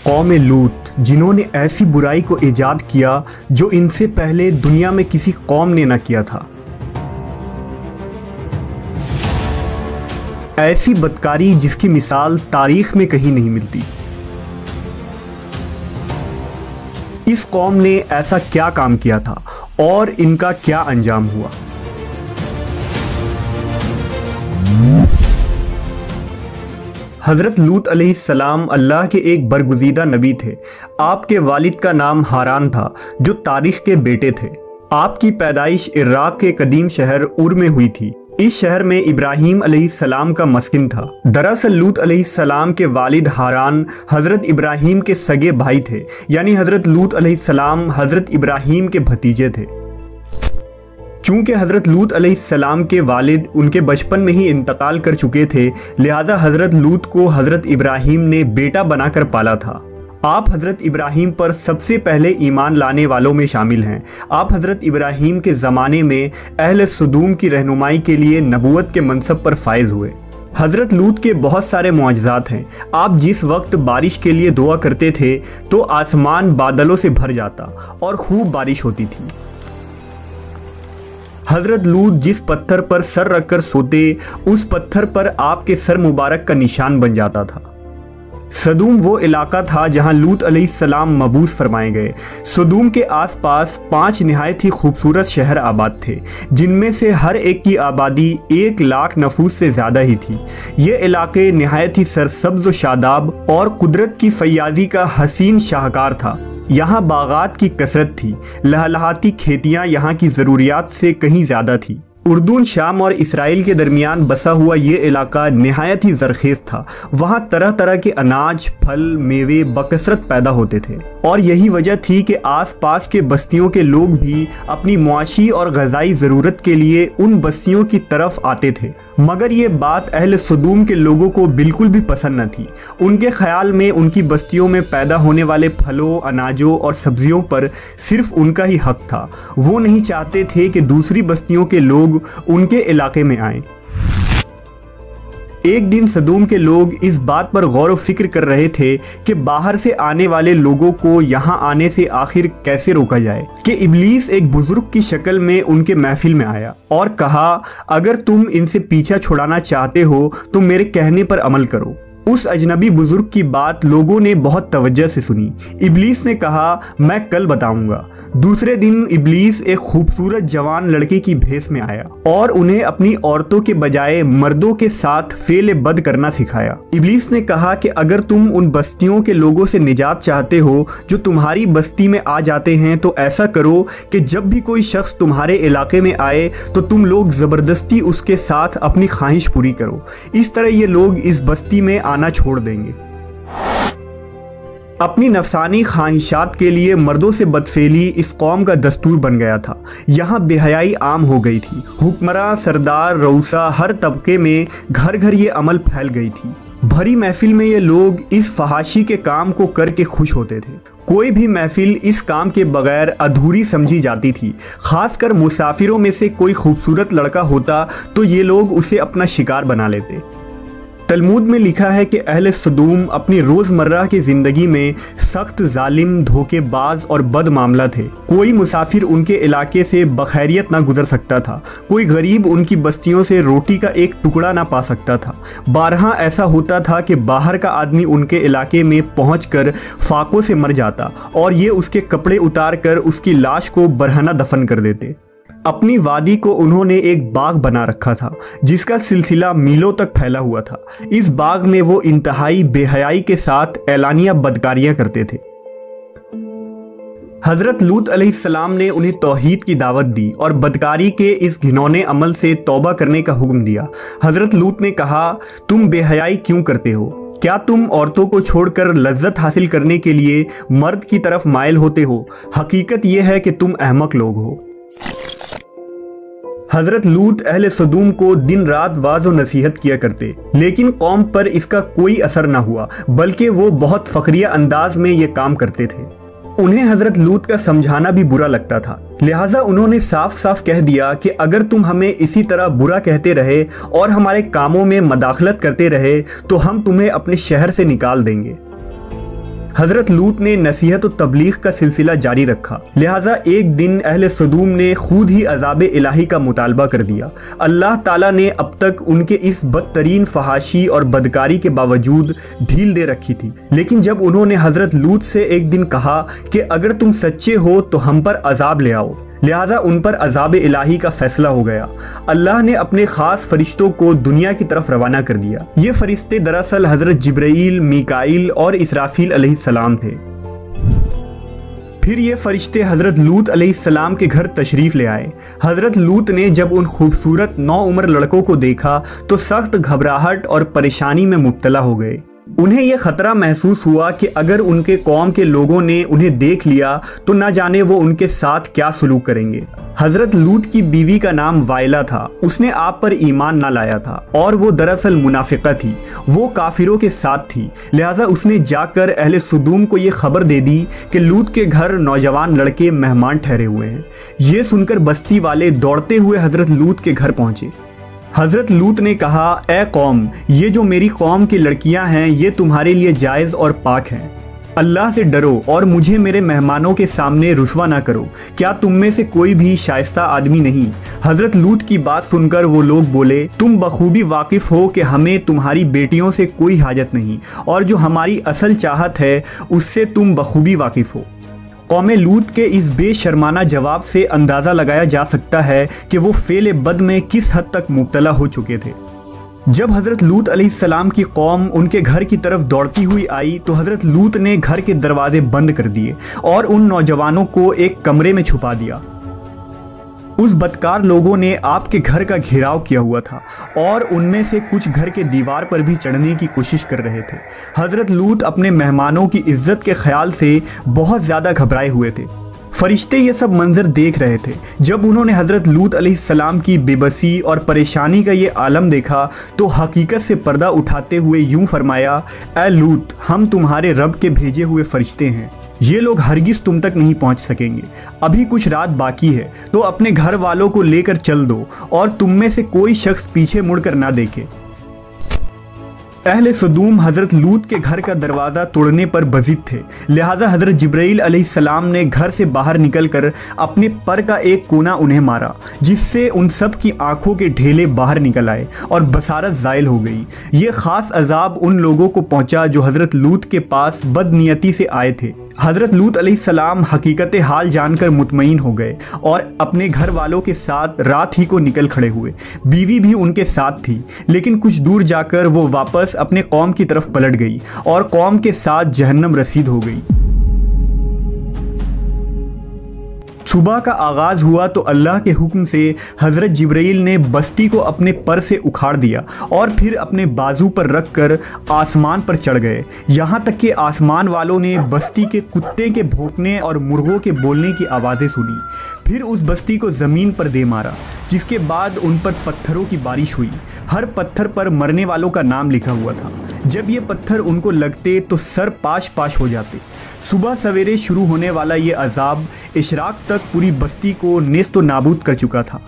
कौम लूत, जिन्होंने ऐसी बुराई को ईजाद किया जो इनसे पहले दुनिया में किसी कौम ने न किया था। ऐसी बदकारी जिसकी मिसाल तारीख में कहीं नहीं मिलती। इस कौम ने ऐसा क्या काम किया था और इनका क्या अंजाम हुआ। हज़रत लूत अलैहिस्सलाम अल्लाह के एक बरगुज़ीदा नबी थे। आपके वालिद का नाम हारान था, जो तारीख के बेटे थे। आपकी पैदाइश इराक़ के कदीम शहर उर में हुई थी। इस शहर में इब्राहीम अलैहिस्सलाम का मस्किन था। दरअसल लूत अलैहिस्सलाम के वालिद हारान हज़रत इब्राहीम के सगे भाई थे, यानी हज़रत लूत अलैहिस्सलाम हज़रत इब्राहीम के भतीजे थे। चूँकि हज़रत लूत अलैहिस्सलाम के वालिद उनके बचपन में ही इंतकाल कर चुके थे, लिहाजा हज़रत लूत को हज़रत इब्राहीम ने बेटा बनाकर पाला था। आप हज़रत इब्राहीम पर सबसे पहले ईमान लाने वालों में शामिल हैं। आप हज़रत इब्राहीम के ज़माने में अहले सदूम की रहनुमाई के लिए नबूवत के मनसब पर फायज़ हुए। हज़रत लूत के बहुत सारे मुआजिज़ात हैं। आप जिस वक्त बारिश के लिए दुआ करते थे तो आसमान बादलों से भर जाता और खूब बारिश होती थी। हज़रत लूत जिस पत्थर पर सर रखकर सोते, उस पत्थर पर आपके सर मुबारक का निशान बन जाता था। सदूम वो इलाका था जहां लूत अलैहिस्सलाम मबूस फरमाए गए। सदूम के आसपास 5 निहायत ही खूबसूरत शहर आबाद थे, जिनमें से हर एक की आबादी 1 लाख नफूस से ज़्यादा ही थी। ये इलाके निहायत ही सरसब्ज़ व शादाब और कुदरत की फैयाज़ी का हसीन शाहकार था। यहाँ बागात की कसरत थी। लहलहाती खेतियाँ यहाँ की ज़रूरियात से कहीं ज़्यादा थी। उर्दून, शाम और इसराइल के दरमियान बसा हुआ ये इलाका निहायत ही ज़रखेज़ था। वहाँ तरह तरह के अनाज, फल, मेवे बकसरत पैदा होते थे और यही वजह थी कि आसपास के बस्तियों के लोग भी अपनी मुआशी और ग़ज़ाई ज़रूरत के लिए उन बस्तियों की तरफ आते थे। मगर ये बात अहले सदूम के लोगों को बिल्कुल भी पसंद न थी। उनके ख़याल में उनकी बस्तियों में पैदा होने वाले फलों, अनाजों और सब्जियों पर सिर्फ उनका ही हक था। वो नहीं चाहते थे कि दूसरी बस्तियों के लोग उनके इलाके में आए। एक दिन सदूम के लोग इस बात पर गौर व फिक्र कर रहे थे कि बाहर से आने वाले लोगों को यहाँ आने से आखिर कैसे रोका जाए कि इब्लीस एक बुजुर्ग की शक्ल में उनके महफिल में आया और कहा, अगर तुम इनसे पीछा छुड़ाना चाहते हो तो मेरे कहने पर अमल करो। उस अजनबी बुजुर्ग की बात लोगों ने बहुत तवज्जो से सुनी। इब्लीस ने कहा, मैं कल बताऊंगा। दूसरे दिन इब्लीस एक खूबसूरत जवान लड़के की भेस में आया और उन्हें अपनी औरतों के बजाय मर्दों के साथ फेल बद करना सिखाया। इब्लीस ने कहा कि अगर तुम उन बस्तियों के लोगों से निजात चाहते हो जो तुम्हारी बस्ती में आ जाते हैं, तो ऐसा करो कि जब भी कोई शख्स तुम्हारे इलाके में आए तो तुम लोग ज़बरदस्ती उसके साथ अपनी ख्वाहिश पूरी करो। इस तरह ये लोग इस बस्ती में आना छोड़ देंगे। अपनी नफसानी ख्वाहिशात के लिए मर्दों से बदफेली इस कौम का दस्तूर बन गया था। यहाँ बेहयाई आम हो गई थी। हुक्मरान, सरदार, रऊसा, हर तबके में घर घर ये अमल फैल गई थी। भरी महफिल में ये लोग इस फहाशी के काम को करके खुश होते थे। कोई भी महफिल इस काम के बगैर अधूरी समझी जाती थी। खासकर मुसाफिरों में से कोई खूबसूरत लड़का होता तो ये लोग उसे अपना शिकार बना लेते। तलमूद में लिखा है कि अहले सदूम अपनी रोज़मर्रा की ज़िंदगी में सख्त, जालिम, धोखेबाज और बद मामला थे। कोई मुसाफिर उनके इलाके से बखैरियत ना गुजर सकता था। कोई गरीब उनकी बस्तियों से रोटी का एक टुकड़ा ना पा सकता था। बारहा ऐसा होता था कि बाहर का आदमी उनके इलाके में पहुंचकर फाकों से मर जाता और ये उसके कपड़े उतार कर उसकी लाश को बरहना दफन कर देते। अपनी वादी को उन्होंने एक बाग बना रखा था जिसका सिलसिला मीलों तक फैला हुआ था। इस बाग में वो इंतहाई बेहयाई के साथ एलानिया बदकारियां करते थे। हज़रत लूत अलैहिस्सलाम ने उन्हें तौहीद की दावत दी और बदकारी के इस घिनौने अमल से तौबा करने का हुक्म दिया। हज़रत लूत ने कहा, तुम बेहयाई क्यों करते हो? क्या तुम औरतों को छोड़कर लज्जत हासिल करने के लिए मर्द की तरफ माइल होते हो? हकीकत यह है कि तुम अहमक लोग हो। हज़रत लूत अहले सदूम को दिन रात वाज़ व नसीहत किया करते, लेकिन कौम पर इसका कोई असर न हुआ, बल्कि वो बहुत फ़ख्रिया अंदाज में ये काम करते थे। उन्हें हज़रत लूत का समझाना भी बुरा लगता था, लिहाजा उन्होंने साफ साफ कह दिया कि अगर तुम हमें इसी तरह बुरा कहते रहे और हमारे कामों में मदाखलत करते रहे तो हम तुम्हें अपने शहर से निकाल देंगे। हजरत लूत ने नसीहत और तबलीग का सिलसिला जारी रखा। लिहाजा एक दिन अहले सदूम ने खुद ही अज़ाब इलाही का मुतालबा कर दिया। अल्लाह ताला ने अब तक उनके इस बदतरीन फहाशी और बदकारी के बावजूद ढील दे रखी थी, लेकिन जब उन्होंने हजरत लूत से एक दिन कहा कि अगर तुम सच्चे हो तो हम पर अजाब ले आओ, लिहाजा उन पर अजाब इलाही का फैसला हो गया। अल्लाह ने अपने ख़ास फरिश्तों को दुनिया की तरफ रवाना कर दिया। ये फरिश्ते दरअसल हज़रत जिब्राईल, मीकाईल और इसराफील अलैहिस्सलाम थे। फिर ये फरिश्ते हज़रत लूत अलैहिस्सलाम के घर तशरीफ़ ले आए। हज़रत लूत ने जब उन खूबसूरत 9 उम्र लड़कों को देखा तो सख्त घबराहट और परेशानी में मुब्तला हो गए। उन्हें यह ख़तरा महसूस हुआ कि अगर उनके कौम के लोगों ने उन्हें देख लिया तो न जाने वो उनके साथ क्या सलूक करेंगे। हज़रत लूत की बीवी का नाम वाइला था। उसने आप पर ईमान ना लाया था और वो दरअसल मुनाफिका थी, वो काफिरों के साथ थी। लिहाजा उसने जाकर अहले सदूम को ये खबर दे दी कि लूत के घर नौजवान लड़के मेहमान ठहरे हुए हैं। ये सुनकर बस्ती वाले दौड़ते हुए हज़रत लूत के घर पहुँचे। हज़रत लूत ने कहा, ए कौम, ये जो मेरी कौम की लड़कियां हैं ये तुम्हारे लिए जायज़ और पाक हैं। अल्लाह से डरो और मुझे मेरे मेहमानों के सामने रुस्वा ना करो। क्या तुम में से कोई भी शाइस्ता आदमी नहीं? हज़रत लूत की बात सुनकर वो लोग बोले, तुम बखूबी वाकिफ़ हो कि हमें तुम्हारी बेटियों से कोई हाजत नहीं और जो हमारी असल चाहत है उससे तुम बखूबी वाकिफ़ हो। कौम लूत के इस बेशर्माना जवाब से अंदाज़ा लगाया जा सकता है कि वो फेल बद में किस हद तक मुब्तला हो चुके थे। जब हज़रत लूत अलैहिस्सलाम की कौम उनके घर की तरफ दौड़ती हुई आई तो हज़रत लूत ने घर के दरवाजे बंद कर दिए और उन नौजवानों को एक कमरे में छुपा दिया। उस बदकार लोगों ने आपके घर का घेराव किया हुआ था और उनमें से कुछ घर के दीवार पर भी चढ़ने की कोशिश कर रहे थे। हज़रत लूत अपने मेहमानों की इज्जत के ख्याल से बहुत ज़्यादा घबराए हुए थे। फरिश्ते ये सब मंजर देख रहे थे। जब उन्होंने हज़रत लूत अलैहिस्सलाम की बेबसी और परेशानी का ये आलम देखा तो हकीकत से पर्दा उठाते हुए यूं फरमाया, ए लूत, हम तुम्हारे रब के भेजे हुए फरिश्ते हैं। ये लोग हरगिज़ तुम तक नहीं पहुंच सकेंगे। अभी कुछ रात बाकी है तो अपने घर वालों को लेकर चल दो और तुम में से कोई शख्स पीछे मुड़कर ना देखे। अहले सदूम हज़रत लूत के घर का दरवाज़ा तोड़ने पर बज़िद थे। लिहाजा हज़रत जिब्राईल अलैहिस्सलाम ने घर से बाहर निकलकर अपने पर का एक कोना उन्हें मारा, जिससे उन सब की आंखों के ढेले बाहर निकल आए और बसारत ज़ायल हो गई। ये ख़ास अजाब उन लोगों को पहुंचा जो हज़रत लूत के पास बदनीयती से आए थे। हज़रत लूत अलैहिस्सलाम हकीकत हाल जानकर मुतमईन हो गए और अपने घर वालों के साथ रात ही को निकल खड़े हुए। बीवी भी उनके साथ थी, लेकिन कुछ दूर जाकर वो वापस अपने कौम की तरफ पलट गई और कौम के साथ जहन्नम रसीद हो गई। सुबह का आगाज़ हुआ तो अल्लाह के हुक्म से हज़रत जिब्राईल ने बस्ती को अपने पर से उखाड़ दिया और फिर अपने बाजू पर रख कर आसमान पर चढ़ गए। यहाँ तक कि आसमान वालों ने बस्ती के कुत्ते के भौंकने और मुर्गों के बोलने की आवाज़ें सुनी। फिर उस बस्ती को ज़मीन पर दे मारा, जिसके बाद उन पर पत्थरों की बारिश हुई। हर पत्थर पर मरने वालों का नाम लिखा हुआ था। जब ये पत्थर उनको लगते तो सर पाश पाश हो जाते। सुबह सवेरे शुरू होने वाला ये अजाब इशराक तक पूरी बस्ती को नेस्त नाबूद कर चुका था।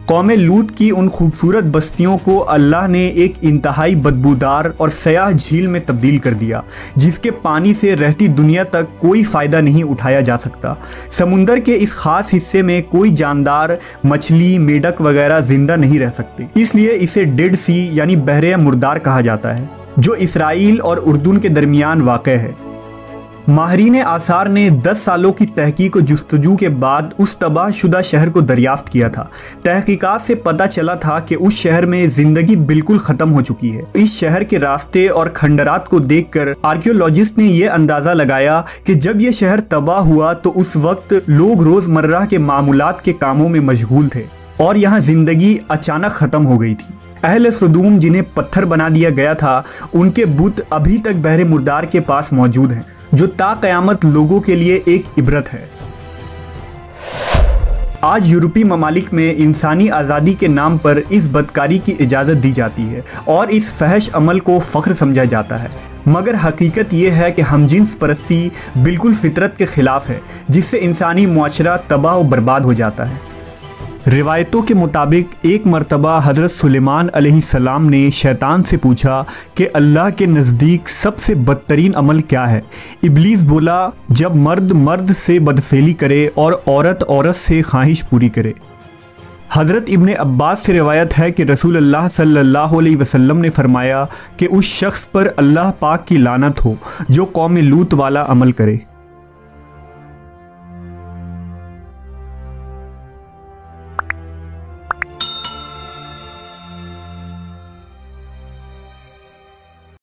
कौम लूत की उन खूबसूरत बस्तियों को अल्लाह ने एक इंतहाई बदबूदार और सयाह झील में तब्दील कर दिया, जिसके पानी से रहती दुनिया तक कोई फ़ायदा नहीं उठाया जा सकता। समुंदर के इस ख़ास हिस्से में कोई जानदार, मछली, मेढक वगैरह ज़िंदा नहीं रह सकते। इसलिए इसे डेड सी यानी बहरे मुर्दार कहा जाता है, जो इसराइल और उर्दून के दरमियान वाक़ है। माहरीन आसार ने 10 सालों की तहकीक और जुस्तजू के बाद उस तबाहशुदा शहर को दरियाफ्त किया था। तहकीकात से पता चला था कि उस शहर में ज़िंदगी बिल्कुल ख़त्म हो चुकी है। इस शहर के रास्ते और खंडरात को देखकर आर्कियोलॉजिस्ट ने यह अंदाज़ा लगाया कि जब यह शहर तबाह हुआ तो उस वक्त लोग रोज़मर्रा के मामूलात के कामों में मशगूल थे और यहाँ ज़िंदगी अचानक ख़त्म हो गई थी। अहले सदूम जिन्हें पत्थर बना दिया गया था, उनके बुत अभी तक बहरे मुर्दार के पास मौजूद हैं, जो ताक़यामत लोगों के लिए एक इबरत है। आज यूरोपीय ममालिक में इंसानी आज़ादी के नाम पर इस बदकारी की इजाज़त दी जाती है और इस फहश अमल को फ़ख्र समझा जाता है, मगर हकीकत ये है कि हमजिन्स परस्ती बिल्कुल फितरत के ख़िलाफ़ है, जिससे इंसानी मुआशरा तबाह और बर्बाद हो जाता है। रिवायतों के मुताबिक एक मर्तबा हज़रत सुलेमान अलैहिस्सलाम ने शैतान से पूछा कि अल्लाह के नज़दीक सबसे बदतरीन अमल क्या है। इब्लीस बोला, जब मर्द मर्द से बदफेली करे और औरत औरत से ख्वाहिश पूरी करे। हज़रत इब्ने अब्बास से रिवायत है कि रसूल अल्लाह सल्लल्लाहु अलैहि वसल्लम ने फरमाया कि उस शख्स पर अल्लाह पाक की लानत हो जो कौम लूत वाला अमल करे।